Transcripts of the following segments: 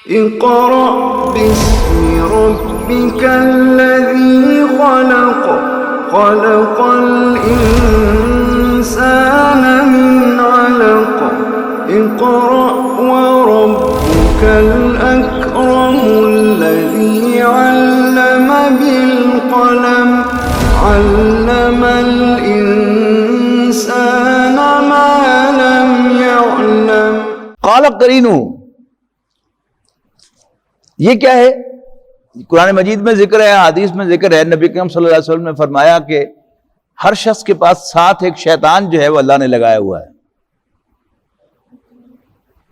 اقرأ باسم ربك الذي خلق خلق الإنسان من علق اقرأ وربك الأكرم الذي علم بالقلم علم الإنسان ما لم يعلم. قال قرینو، یہ کیا ہے؟ قرآن مجید میں ذکر ہے، حدیث میں ذکر ہے، نبی کریم صلی اللہ علیہ وسلم نے فرمایا کہ ہر شخص کے پاس ساتھ ایک شیطان جو ہے وہ اللہ نے لگایا ہوا ہے.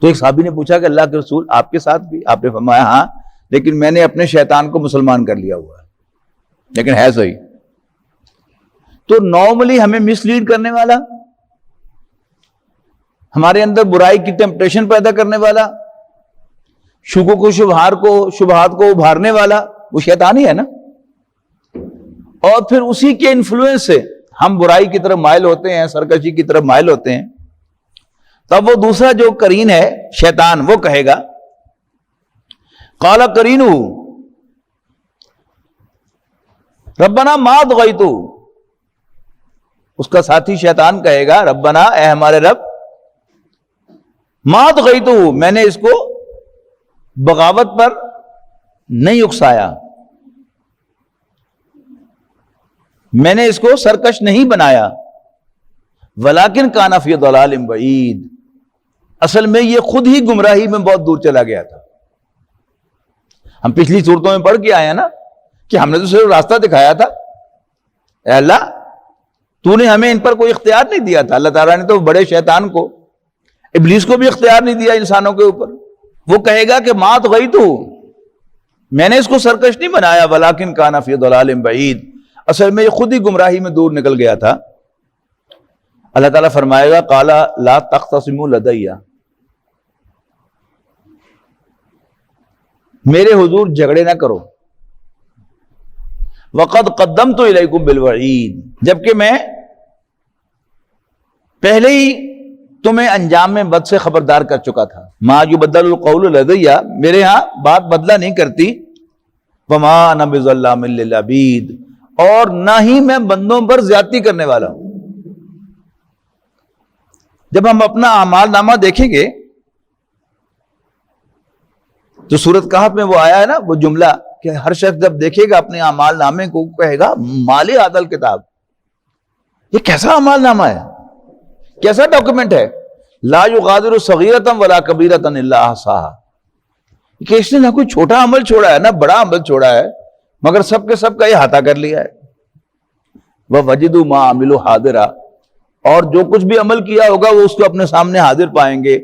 تو ایک صحابی نے پوچھا کہ اللہ کے رسول آپ کے ساتھ بھی؟ آپ نے فرمایا ہاں، لیکن میں نے اپنے شیطان کو مسلمان کر لیا ہوا ہے، لیکن ہے صحیح. تو نارملی ہمیں مس لیڈ کرنے والا، ہمارے اندر برائی کی ٹیمپٹیشن پیدا کرنے والا، شکوک و شبہات کو ابھارنے والا وہ شیطان ہی ہے نا. اور پھر اسی کے انفلوئنس سے ہم برائی کی طرف مائل ہوتے ہیں، سرکشی کی طرف مائل ہوتے ہیں. تب وہ دوسرا جو قرین ہے شیطان، وہ کہے گا قال قرینہ ربنا ما طغیتہ، اس کا ساتھی شیطان کہے گا ربنا، اے ہمارے رب، ما طغیتہ، میں نے اس کو بغاوت پر نہیں اکسایا، میں نے اس کو سرکش نہیں بنایا، ولیکن کان فی ضلال بعید، اصل میں یہ خود ہی گمراہی میں بہت دور چلا گیا تھا. ہم پچھلی صورتوں میں پڑھ کے آئے ہیں نا کہ ہم نے تو صرف راستہ دکھایا تھا. اے اللہ، تو نے ہمیں ان پر کوئی اختیار نہیں دیا تھا. اللہ تعالیٰ نے تو بڑے شیطان کو، ابلیس کو بھی اختیار نہیں دیا انسانوں کے اوپر. وہ کہے گا کہ ما طغیتہ، میں نے اس کو سرکش نہیں بنایا، ولیکن کان فی ضلال بعید، اصل میں یہ خود ہی گمراہی میں دور نکل گیا تھا. اللہ تعالیٰ فرمائے گا قال لا تختصموا لدی، میرے حضور جھگڑے نہ کرو، وقد قدمت الیکم بالوعید، جبکہ میں پہلے ہی تمہیں انجام میں بد سے خبردار کر چکا تھا. ما یبدل القول لدی، میرے ہاں بات بدلہ نہیں کرتی. وما انا بظلام للعبید، اور نہ ہی میں بندوں پر زیادتی کرنے والا ہوں. جب ہم اپنا اعمال نامہ دیکھیں گے تو سورۃ کہف میں وہ آیا ہے نا وہ جملہ کہ ہر شخص جب دیکھے گا اپنے اعمال نامے کو کہے گا مال ھذا الکتاب، یہ کیسا اعمال نامہ ہے، کیسا ڈاکومنٹ ہے. لا یغادر صغیرۃ ولا کبیرۃ الا احصاها، کہ اس نے نہ کوئی چھوٹا عمل چھوڑا ہے نہ بڑا عمل چھوڑا ہے، مگر سب کے سب کا احاطہ کر لیا ہے. ووجدوا ما عملوا حاضرا، اور جو کچھ بھی عمل کیا ہوگا وہ اس کو اپنے سامنے حاضر پائیں گے.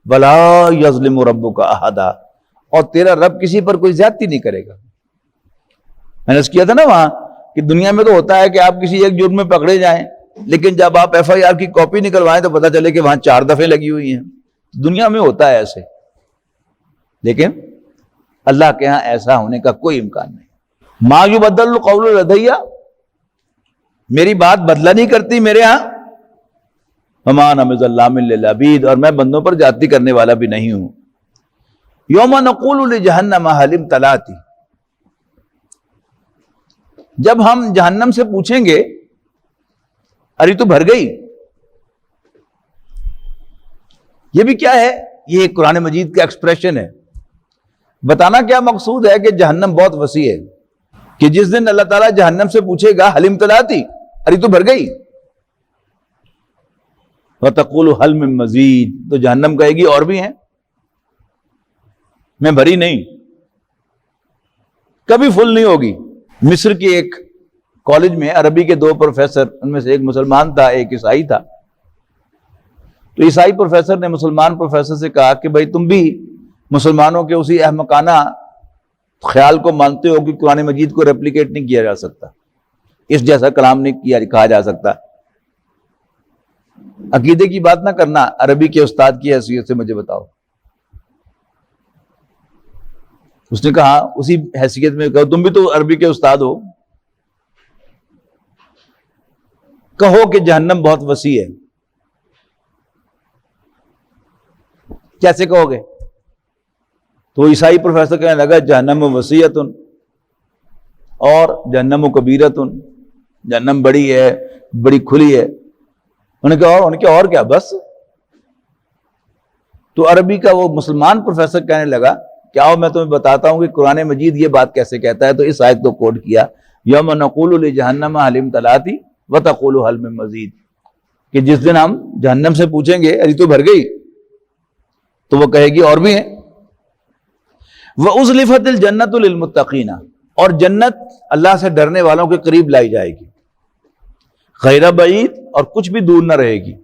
ولا یظلم ربک احدا، اور تیرا رب کسی پر کوئی زیادتی نہیں کرے گا. میں نے اس کیا تھا نا وہاں کہ دنیا میں تو ہوتا ہے کہ آپ کسی ایک جرم میں پکڑے جائیں، لیکن جب آپ ایف آئی آر کی کاپی نکلوائیں تو پتہ چلے کہ وہاں 4 دفعے لگی ہوئی ہیں. دنیا میں ہوتا ہے ایسے، لیکن اللہ کے ہاں ایسا ہونے کا کوئی امکان نہیں. ما یبدل القول لدی، میری بات بدلہ نہیں کرتی میرے ہاں. وما انا بظلام للعبید، اور میں بندوں پر زیادتی کرنے والا بھی نہیں ہوں. یوم نقول لجہنم ھل امتلأت، جب ہم جہنم سے پوچھیں گے ارے تو بھر گئی. یہ بھی کیا ہے؟ یہ قرآن مجید کا ایکسپریشن ہے. بتانا کیا مقصود ہے کہ جہنم بہت وسیع ہے، کہ جس دن اللہ تعالیٰ جہنم سے پوچھے گا ھل امتلأت، ارے تو بھر گئی. وتقول ھل من مزید، تو جہنم کہے گی اور بھی ہیں، میں بھری نہیں، کبھی فل نہیں ہوگی. مصر کی ایک کالج میں عربی کے 2 پروفیسر، ان میں سے ایک مسلمان تھا ایک عیسائی تھا. تو عیسائی پروفیسر نے مسلمان پروفیسر سے کہا کہ بھائی تم بھی مسلمانوں کے اسی احمقانہ خیال کو مانتے ہو کہ قرآن مجید کو ریپلیکیٹ نہیں کیا جا سکتا، اس جیسا کلام نہیں کہا جا سکتا. عقیدے کی بات نہ کرنا، عربی کے استاد کی حیثیت سے مجھے بتاؤ. اس نے کہا اسی حیثیت میں کہو، تم بھی تو عربی کے استاد ہو، کہو کہ جہنم بہت وسیع ہے. کیسے کہو گے؟ تو عیسائی پروفیسر کہنے لگا جہنم وسیعتن، اور جہنم کبیرتن، جہنم بڑی ہے، بڑی کھلی ہے. انہوں نے کہا اور کیا بس؟ تو عربی کا وہ مسلمان پروفیسر کہنے لگا کہ آؤ میں تمہیں بتاتا ہوں کہ قرآن مجید یہ بات کیسے کہتا ہے. تو اس آیت کو کوٹ کیا، یوم نقول لجہنم حل امتلأتی وتقول حل من مزید، کہ جس دن ہم جہنم سے پوچھیں گے ابھی تو بھر گئی، تو وہ کہے گی اور بھی ہیں. وَأُزْلِفَتِ الْجَنَّةُ لِلْمُتَّقِينَ، اور جنت اللہ سے ڈرنے والوں کے قریب لائی جائے گی، غیر بعید، اور کچھ بھی دور نہ رہے گی.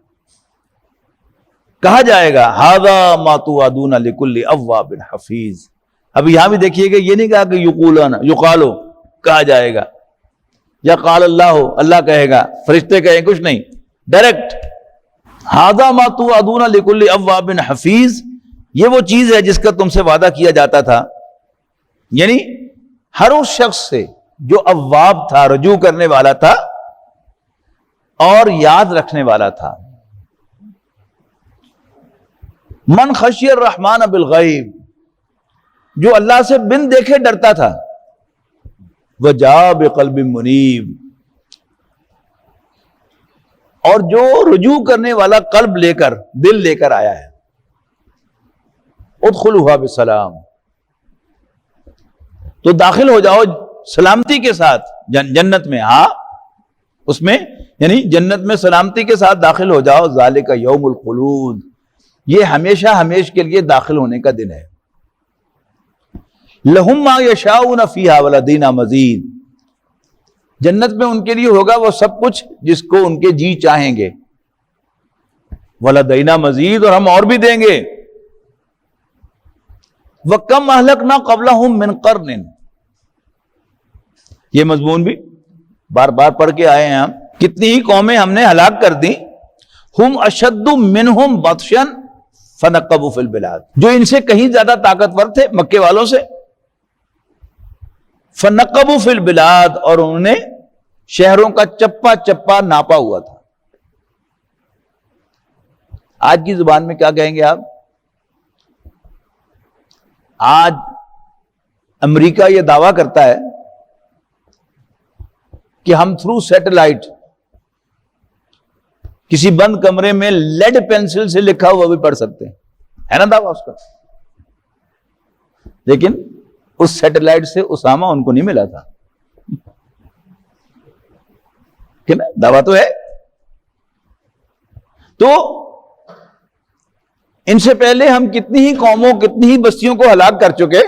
کہا جائے گا هَذَا مَا تُوعَدُونَ لِكُلِّ أَوَّابٍ حَفِيظٍ. اب یہاں بھی دیکھیے کہ یہ نہیں کہا کہ یقالو کہا جائے گا، یا قال اللہ، اللہ کہے گا، فرشتے کہیں، کچھ نہیں، ڈائریکٹ هَذَا مَا تُوعَدُونَ لِكُلِّ أَوَّابٍ حَفِيظٍ. یہ وہ چیز ہے جس کا تم سے وعدہ کیا جاتا تھا، یعنی ہر اس شخص سے جو اواب تھا، رجوع کرنے والا تھا اور یاد رکھنے والا تھا. من خشی الرحمن بالغیب، جو اللہ سے بن دیکھے ڈرتا تھا. وجاء بقلب منیب، اور جو رجوع کرنے والا قلب لے کر، دل لے کر آیا ہے. ادخلوها بسلام، تو داخل ہو جاؤ سلامتی کے ساتھ جنت میں. ہاں اس میں یعنی جنت میں سلامتی کے ساتھ داخل ہو جاؤ. ذالک یوم الخلود، یہ ہمیشہ ہمیش کے لیے داخل ہونے کا دن ہے. لہم ما یشاؤون فیہا ولدینا مزید، جنت میں ان کے لیے ہوگا وہ سب کچھ جس کو ان کے جی چاہیں گے. ولدینا مزید، اور ہم اور بھی دیں گے. وَكَمْ أَهْلَكْنَا قَبْلَهُمْ مِنْ قَرْنٍ، یہ مضمون بھی بار بار پڑھ کے آئے ہیں ہم. کتنی ہی قومیں ہم نے ہلاک کر دی. ہم اشد منہم بطشا فنقبوا فی البلاد، جو ان سے کہیں زیادہ طاقتور تھے مکے والوں سے. فنقبوا فی البلاد، اور انہوں نے شہروں کا چپا چپا ناپا ہوا تھا. آج کی زبان میں کیا کہیں گے آپ؟ آج امریکہ یہ دعویٰ کرتا ہے کہ ہم تھرو سیٹلائٹ کسی بند کمرے میں لیڈ پینسل سے لکھا ہوا بھی پڑھ سکتے ہیں، ہے نا دعویٰ اس کا. لیکن اس سیٹلائٹ سے اسامہ ان کو نہیں ملا تھا، کہ نا دعویٰ تو ہے. تو ان سے پہلے ہم کتنی ہی قوموں، کتنی ہی بستیوں کو ہلاک کر چکے.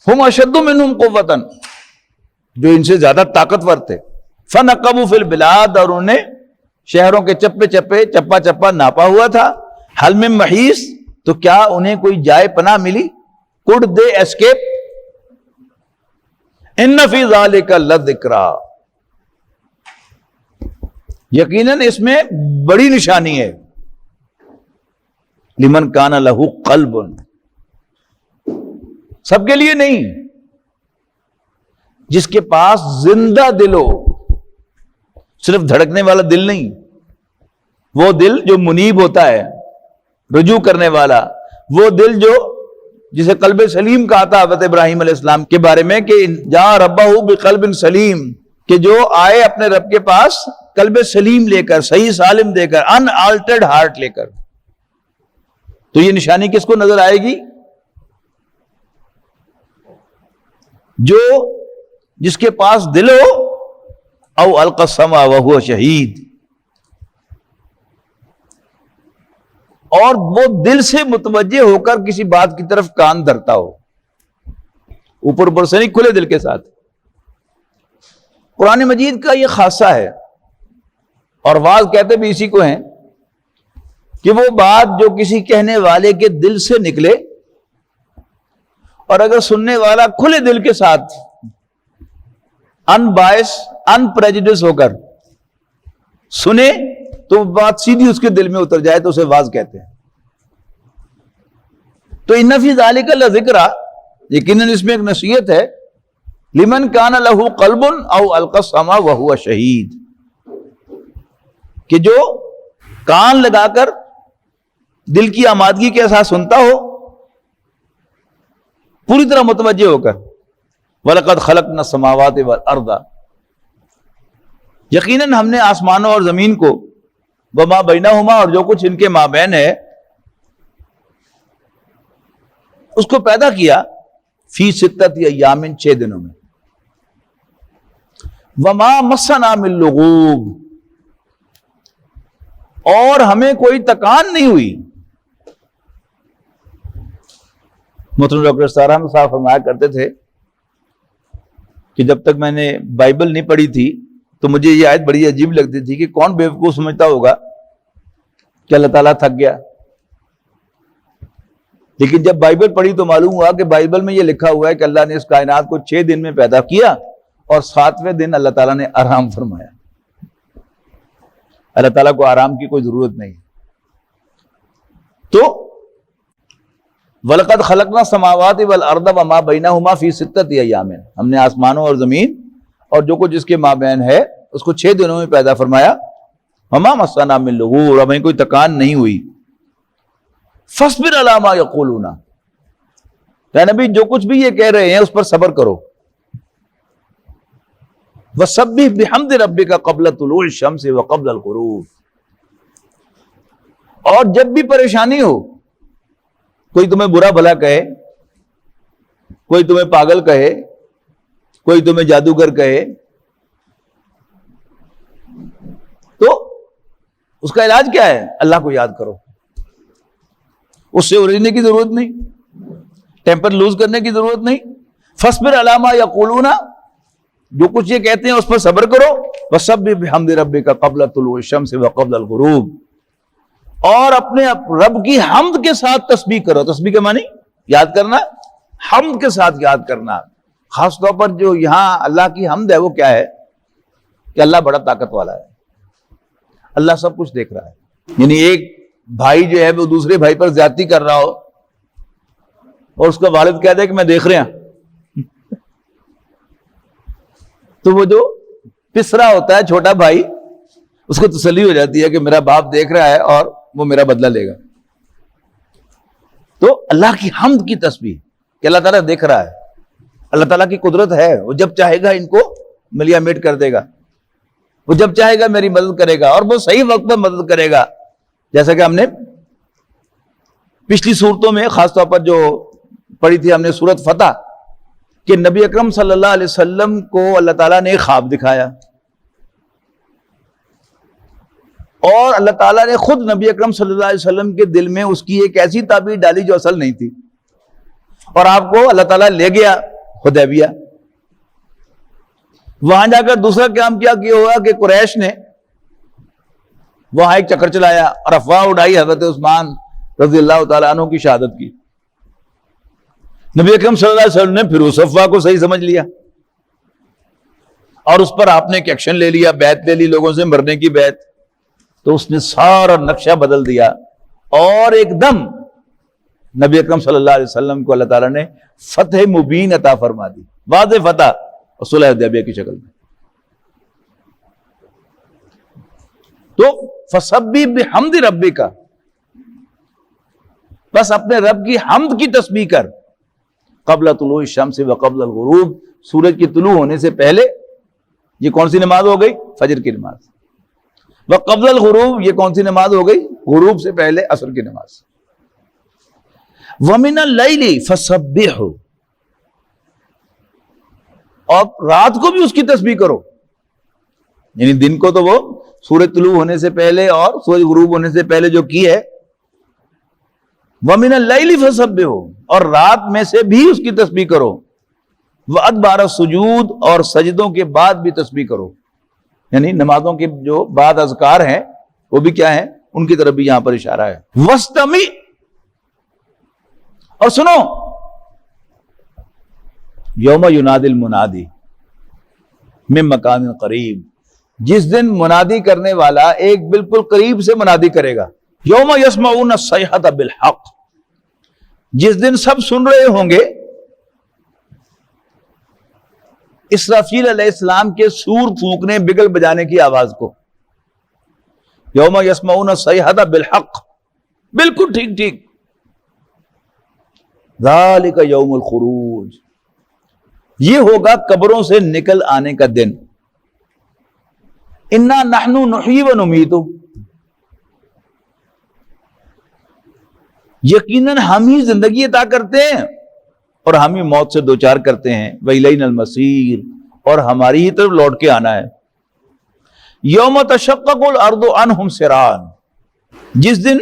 ہم اشد منہم قوۃ، جو ان سے زیادہ طاقتور تھے. فنقبوا فی البلاد، اور انہوں نے شہروں کے چپے چپے چپا چپا ناپا ہوا تھا. حل من محیص، تو کیا انہیں کوئی جائے پناہ ملی؟ could they escape؟ ان فی ذلک لذکریٰ، یقیناً اس میں بڑی نشانی ہے. لمن کان لہ قلب، سب کے لیے نہیں، جس کے پاس زندہ دل ہو. صرف دھڑکنے والا دل نہیں، وہ دل جو منیب ہوتا ہے، رجوع کرنے والا، وہ دل جو جسے قلب سلیم کہا تھا حضرت ابراہیم علیہ السلام کے بارے میں کہ جا ربہ بقلب سلیم، کہ جو آئے اپنے رب کے پاس قلب سلیم لے کر، صحیح سالم دے کر، ان آلٹرڈ ہارٹ لے کر. تو یہ نشانی کس کو نظر آئے گی؟ جو جس کے پاس دل ہو، او القى السمع وهو شہید، اور وہ دل سے متوجہ ہو کر کسی بات کی طرف کان دھرتا ہو، اوپر اوپر سے نہیں، کھلے دل کے ساتھ. قرآن مجید کا یہ خاصہ ہے، اور واعظ کہتے بھی اسی کو ہیں کہ وہ بات جو کسی کہنے والے کے دل سے نکلے، اور اگر سننے والا کھلے دل کے ساتھ ان بائس ان پریجڈس ہو کر سنے، تو بات سیدھی اس کے دل میں اتر جائے تو اسے واعظ کہتے ہیں. تو ان فی ذلک لذکریٰ، یقیناً اس میں ایک نصیحت ہے. لمن کان لہ قلب او القی السمع وہو شہید، کہ جو کان لگا کر دل کی آمادگی کے ساتھ سنتا ہو، پوری طرح متوجہ ہو کر وَلَقَدْ خَلَقْنَا السَّمَاوَاتِ وَالْأَرْضَ، یقیناً ہم نے آسمانوں اور زمین کو وَمَا بَيْنَهُمَا، اور جو کچھ ان کے مابین ہے اس کو پیدا کیا فی ستۃ ایام، 6 دنوں میں. وَمَا مَسَّنَا مِن لُغُوبٍ، اور ہمیں کوئی تکان نہیں ہوئی. محترم ڈاکٹر سارا صاحب فرمایا کرتے تھے کہ جب تک میں نے بائبل نہیں پڑھی تھی تو مجھے یہ آیت بڑی عجیب لگتی تھی کہ کون بیوقوف سمجھتا ہوگا کہ اللہ تعالیٰ تھک گیا. لیکن جب بائبل پڑھی تو معلوم ہوا کہ بائبل میں یہ لکھا ہوا ہے کہ اللہ نے اس کائنات کو 6 دن میں پیدا کیا اور 7ویں دن اللہ تعالیٰ نے آرام فرمایا. اللہ تعالیٰ کو آرام کی کوئی ضرورت نہیں. تو وَلَقَدْ خَلَقْنَا السَّمَاوَاتِ وَالْأَرْضَ وَمَا بَيْنَهُمَا فِي سِتَّةِ أَيَّامٍ، ہم نے آسمانوں اور زمین اور جو کچھ اس کے مابین ہے اس کو 6 دنوں میں پیدا فرمایا. وَمَا مَسَّنَا مِن لُغُوبٍ، ہمیں کوئی تکان نہیں ہوئی. فَاصْبِرْ عَلَىٰ مَا يَقُولُونَ، اے نبی جو کچھ بھی یہ کہہ رہے ہیں اس پر صبر کرو. وَسَبِّحْ بِحَمْدِ رَبِّكَ قَبْلَ طُلُوعِ الشَّمْسِ وَقَبْلَ الْغُرُوبِ، اور جب بھی پریشانی ہو، کوئی تمہیں برا بھلا کہے، کوئی تمہیں پاگل کہے، کوئی تمہیں جادوگر کہے، تو اس کا علاج کیا ہے؟ اللہ کو یاد کرو. اس سے الجھنے کی ضرورت نہیں، ٹیمپر لوز کرنے کی ضرورت نہیں. فَاصْبِرْ عَلَىٰ مَا يَقُولُونَ، جو کچھ یہ کہتے ہیں اس پر صبر کرو. وَسَبِّحْ بِحَمْدِ رَبِّكَ قَبْلَ طُلُوعِ الشَّمْسِ وَقَبْلَ الْغُرُوبِ، اور اپنے رب کی حمد کے ساتھ تسبیح کرو. تسبیح کے معنی یاد کرنا، حمد کے ساتھ یاد کرنا. خاص طور پر جو یہاں اللہ کی حمد ہے وہ کیا ہے کہ اللہ بڑا طاقت والا ہے، اللہ سب کچھ دیکھ رہا ہے. یعنی ایک بھائی جو ہے وہ دوسرے بھائی پر زیادتی کر رہا ہو اور اس کا والد کہہ دے کہ میں دیکھ رہا ہوں، تو وہ جو پسرا ہوتا ہے چھوٹا بھائی، اس کو تسلی ہو جاتی ہے کہ میرا باپ دیکھ رہا ہے اور وہ میرا بدلہ لے گا. تو اللہ کی حمد کی تسبیح کہ اللہ تعالیٰ دیکھ رہا ہے، اللہ تعالیٰ کی قدرت ہے، وہ جب چاہے گا ان کو ملیا میٹ کر دے گا، وہ جب چاہے گا میری مدد کرے گا اور وہ صحیح وقت پر مدد کرے گا. جیسا کہ ہم نے پچھلی صورتوں میں خاص طور پر جو پڑھی تھی ہم نے سورت فتح، کہ نبی اکرم صلی اللہ علیہ وسلم کو اللہ تعالیٰ نے ایک خواب دکھایا اور اللہ تعالیٰ نے خود نبی اکرم صلی اللہ علیہ وسلم کے دل میں اس کی ایک ایسی تعبیر ڈالی جو اصل نہیں تھی، اور آپ کو اللہ تعالیٰ لے گیا حدیبیہ. وہاں جا کر دوسرا کام کیا ہوا کہ قریش نے وہاں ایک چکر چلایا اور افواہ اڑائی حضرت عثمان رضی اللہ تعالیٰ عنہ کی شہادت کی. نبی اکرم صلی اللہ علیہ وسلم نے پھر اس افواہ کو صحیح سمجھ لیا اور اس پر آپ نے ایک ایکشن لے لیا، بیعت لے لی لوگوں سے، مرنے کی بیعت. تو اس نے سارا نقشہ بدل دیا اور ایک دم نبی اکرم صلی اللہ علیہ وسلم کو اللہ تعالیٰ نے فتح مبین عطا فرما دی، واضح فتح اور صلح حدیبیہ کی شکل میں. تو فَسَبِّحْ بِحَمْدِ رَبِّكَ، بس اپنے رب کی حمد کی تسبیح کر. قبل طلوع الشمس وقبل الغروب، سورج کی طلوع ہونے سے پہلے. یہ کون سی نماز ہو گئی؟ فجر کی نماز. وقبل الغروب، یہ کون سی نماز ہو گئی؟ غروب سے پہلے عصر کی نماز. وَمِنَ اللَّيْلِ فَسَبِّحْهُ، اور رات کو بھی اس کی تسبیح کرو. یعنی دن کو تو وہ سورج طلوع ہونے سے پہلے اور سورج غروب ہونے سے پہلے جو کی ہے. وَمِنَ اللَّيْلِ فَسَبِّحْهُ، اور رات میں سے بھی اس کی تسبیح کرو. وَأَدْبَارَ السُّجُودِ، اور سجدوں کے بعد بھی تسبیح کرو. یعنی نمازوں کے جو بعد اذکار ہیں وہ بھی کیا ہیں؟ ان کی طرف بھی یہاں پر اشارہ ہے. وَاسْتَمِعْ، اور سنو. یوم ینادی المنادی من مکان قریب، جس دن منادی کرنے والا ایک بالکل قریب سے منادی کرے گا. یوم یسمعون الصیحۃ بالحق، جس دن سب سن رہے ہوں گے اسرافیل علیہ السلام کے سور پھونکنے، بگل بجانے کی آواز کو. یوم یسمعون الصیحۃ بالحق، بالکل ٹھیک ٹھیک. ذالک یوم الخروج، یہ ہوگا قبروں سے نکل آنے کا دن. انا نحن نحیی و نمیت، یقیناً ہم ہی زندگی عطا کرتے ہیں اور ہم ہی موت سے دوچار کرتے ہیں. وَإِلَيْنَا الْمَصِيرُ، اور ہماری ہی طرف لوٹ کے آنا ہے. یوم تشقق الارض عنہم سراعا، جس دن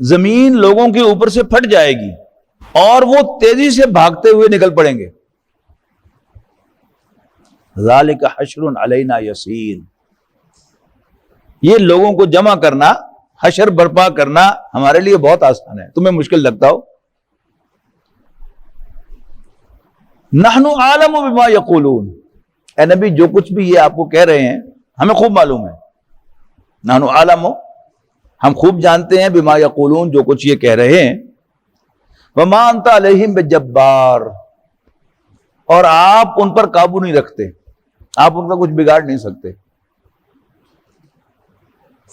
زمین لوگوں کے اوپر سے پھٹ جائے گی اور وہ تیزی سے بھاگتے ہوئے نکل پڑیں گے. ذالک حشر علینا یسیر، یہ لوگوں کو جمع کرنا، حشر برپا کرنا ہمارے لیے بہت آسان ہے، تمہیں مشکل لگتا ہو. نحن عالم بما یقولون، اے نبی جو کچھ بھی یہ آپ کو کہہ رہے ہیں ہمیں خوب معلوم ہے. نحن عالم، ہم خوب جانتے ہیں، بما یقولون، جو کچھ یہ کہہ رہے ہیں. وما انت علیہم بجبار، اور آپ ان پر قابو نہیں رکھتے، آپ ان کا کچھ بگاڑ نہیں سکتے.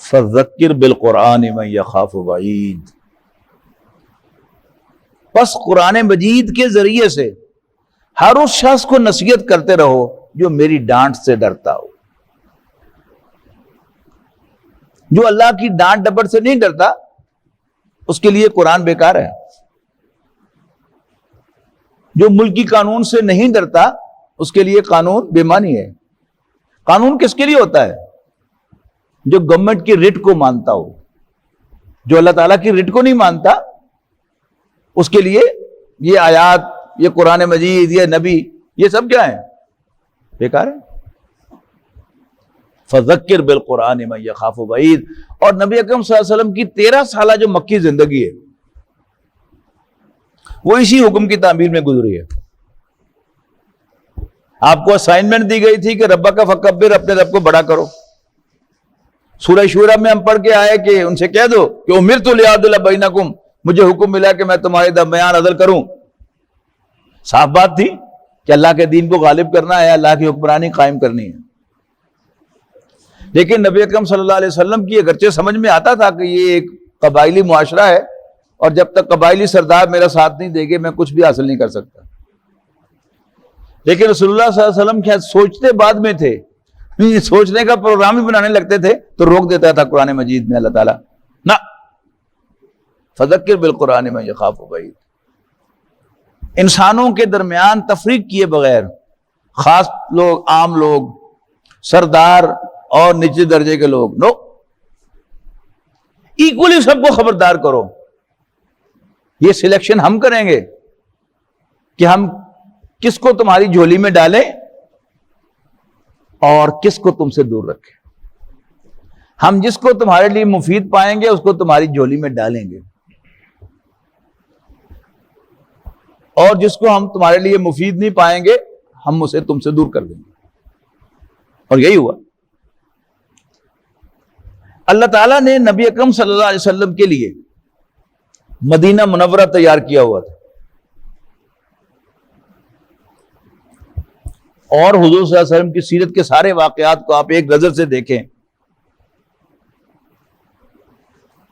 فذکر بالقرآن من یخاف وعید، پس قرآن مجید کے ذریعے سے ہر اس شخص کو نصیحت کرتے رہو جو میری ڈانٹ سے ڈرتا ہو. جو اللہ کی ڈانٹ ڈپٹ سے نہیں ڈرتا اس کے لیے قرآن بیکار ہے. جو ملکی قانون سے نہیں ڈرتا اس کے لیے قانون بے معنی ہے. قانون کس کے لیے ہوتا ہے؟ جو گورنمنٹ کی رٹ کو مانتا ہو. جو اللہ تعالیٰ کی رٹ کو نہیں مانتا اس کے لیے یہ آیات، یہ قرآن مجید، یہ نبی، یہ سب کیا ہے؟ بیکار ہے. فذکر بالقرآن من یخاف وعید. اور نبی اکرم صلی اللہ علیہ وسلم کی 13 سالہ جو مکی زندگی ہے وہ اسی حکم کی تعمیر میں گزری ہے. آپ کو اسائنمنٹ دی گئی تھی کہ ربک فکبر، اپنے رب کو بڑا کرو. سورہ شورى میں ہم پڑھ کے آئے کہ ان سے کہہ دو کہ امرت لیعدل بینکم، مجھے حکم ملا کہ میں تمہارے درمیان عدل کروں. صاف بات تھی کہ اللہ کے دین کو غالب کرنا ہے، اللہ کی حکمرانی قائم کرنی ہے. لیکن نبی اکرم صلی اللہ علیہ وسلم کی اگرچہ سمجھ میں آتا تھا کہ یہ ایک قبائلی معاشرہ ہے اور جب تک قبائلی سردار میرا ساتھ نہیں دے گے میں کچھ بھی حاصل نہیں کر سکتا. لیکن رسول اللہ صلی اللہ علیہ وسلم کیا سوچتے بعد میں تھے، سوچنے کا پروگرام ہی بنانے لگتے تھے تو روک دیتا تھا قرآن مجید میں اللہ تعالیٰ. نہ، فذکر بالقرآن من یخاف وعید. انسانوں کے درمیان تفریق کیے بغیر، خاص لوگ، عام لوگ، سردار اور نچلے درجے کے لوگ، نو، ایکولی سب کو خبردار کرو. یہ سلیکشن ہم کریں گے کہ ہم کس کو تمہاری جھولی میں ڈالیں اور کس کو تم سے دور رکھیں. ہم جس کو تمہارے لیے مفید پائیں گے اس کو تمہاری جھولی میں ڈالیں گے، اور جس کو ہم تمہارے لیے مفید نہیں پائیں گے ہم اسے تم سے دور کر دیں گے. اور یہی ہوا. اللہ تعالیٰ نے نبی اکرم صلی اللہ علیہ وسلم کے لیے مدینہ منورہ تیار کیا ہوا تھا، اور حضور صلی اللہ علیہ وسلم کی سیرت کے سارے واقعات کو آپ ایک نظر سے دیکھیں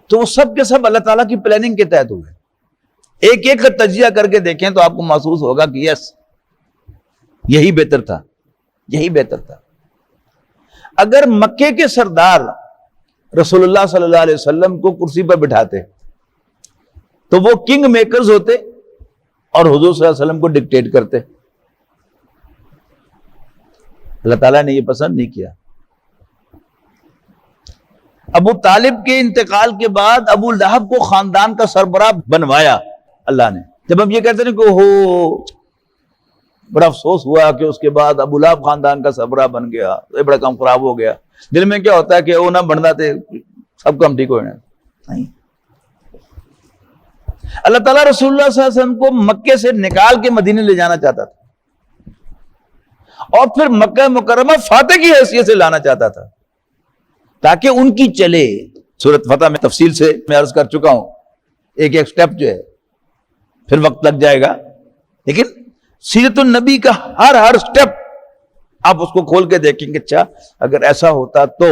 تو وہ سب کے سب اللہ تعالیٰ کی پلاننگ کے تحت ہوئے. ایک ایک کا تجزیہ کر کے دیکھیں تو آپ کو محسوس ہوگا کہ یس، یہی بہتر تھا، یہی بہتر تھا. اگر مکے کے سردار رسول اللہ صلی اللہ علیہ وسلم کو کرسی پر بٹھاتے تو وہ کنگ میکرز ہوتے اور حضور صلی اللہ علیہ وسلم کو ڈکٹیٹ کرتے. اللہ تعالیٰ نے یہ پسند نہیں کیا. ابو طالب کے انتقال کے بعد ابو لہب کو خاندان کا سربراہ بنوایا اللہ نے. جب ہم یہ کہتے ہیں کہ ہو بڑا افسوس ہوا کہ اس کے بعد ابو لہب خاندان کا سربراہ بن گیا، یہ بڑا کام خراب ہو گیا، دل میں کیا ہوتا ہے کہ وہ نہ بننا تھے سب کام ٹھیک ہو جائے. نہیں، اللہ تعالیٰ رسول اللہ صلی اللہ علیہ وسلم کو مکے سے نکال کے مدینے لے جانا چاہتا تھا اور پھر مکہ مکرمہ فاتح کی حیثیت سے لانا چاہتا تھا تاکہ ان کی چلے. سورۃ فتح میں تفصیل سے میں عرض کر چکا ہوں، ایک ایک سٹیپ جو ہے، پھر وقت لگ جائے گا، لیکن سیرت النبی کا ہر سٹیپ آپ اس کو کھول کے دیکھیں گے. اچھا اگر ایسا ہوتا تو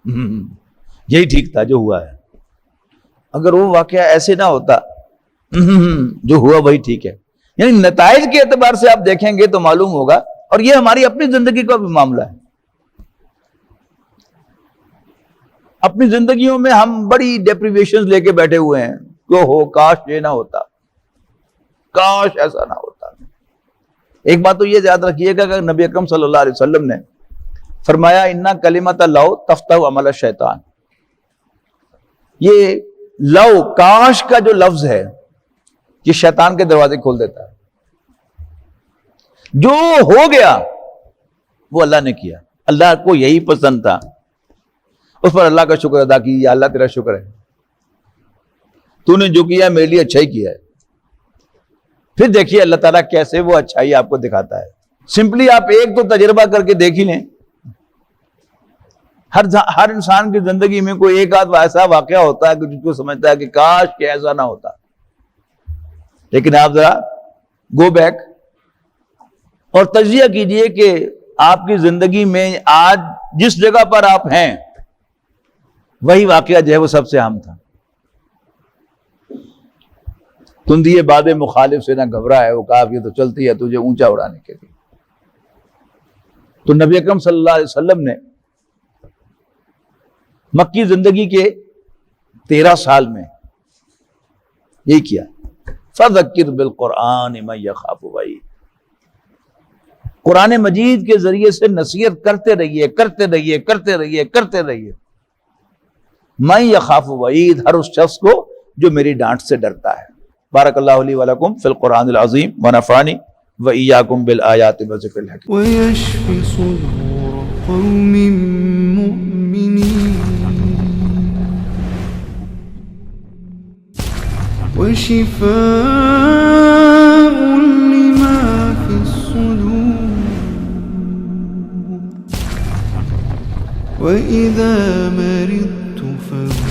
یہی ٹھیک تھا جو ہوا ہے. اگر وہ واقعہ ایسے نہ ہوتا جو ہوا وہی ٹھیک ہے. یعنی نتائج کے اعتبار سے آپ دیکھیں گے تو معلوم ہوگا. اور یہ ہماری اپنی زندگی کا بھی معاملہ ہے. اپنی زندگیوں میں ہم بڑی ڈیپریویشنز لے کے بیٹھے ہوئے ہیں کہ ہو کاش یہ نہ ہوتا, کاش ایسا نہ ہوتا. ایک بات تو یہ یاد رکھیے گا کہ نبی اکرم صلی اللہ علیہ وسلم نے فرمایا اِنَّ کلمۃ لو تفتح عمل الشیطان. یہ لو کاش کا جو لفظ ہے یہ شیطان کے دروازے کھول دیتا ہے. جو ہو گیا وہ اللہ نے کیا, اللہ کو یہی پسند تھا, اس پر اللہ کا شکر ادا کی, یا اللہ تیرا شکر ہے, تو نے جو کیا میرے لیے اچھا ہی کیا ہے. پھر دیکھیے اللہ تعالیٰ کیسے وہ اچھائی آپ کو دکھاتا ہے. سمپلی آپ ایک تو تجربہ کر کے دیکھ ہی لیں. ہر انسان کی زندگی میں کوئی ایک آدھ ایسا واقعہ ہوتا ہے کہ جس کو سمجھتا ہے کہ کاش کہ ایسا نہ ہوتا. لیکن آپ ذرا گو بیک اور تجزیہ کیجئے کہ آپ کی زندگی میں آج جس جگہ پر آپ ہیں وہی واقعہ جو ہے وہ سب سے اہم تھا. تندیے باد مخالف سے نہ گھبرا ہے, وہ کافی تو چلتی ہے تجھے اونچا اڑانے کے لیے. تو نبی اکرم صلی اللہ علیہ وسلم نے مکی زندگی کے 13 سال میں یہی کیا. فذکر بالقرآن من یخاف وعید. قرآن مجید کے ذریعے سے نصیحت کرتے رہیے, کرتے رہیے, کرتے رہیے, کرتے رہیے. من یخاف وعید, ہر اس شخص کو جو میری ڈانٹ سے ڈرتا ہے. بارک اللہ لی ولکم فی القرآن العظیم ونفعنی وإیاکم بالآیات والذکر الحکیم. ويشفي صدور قوم مؤمنين وشفاء لما في الصدور وإذا مرضت فهو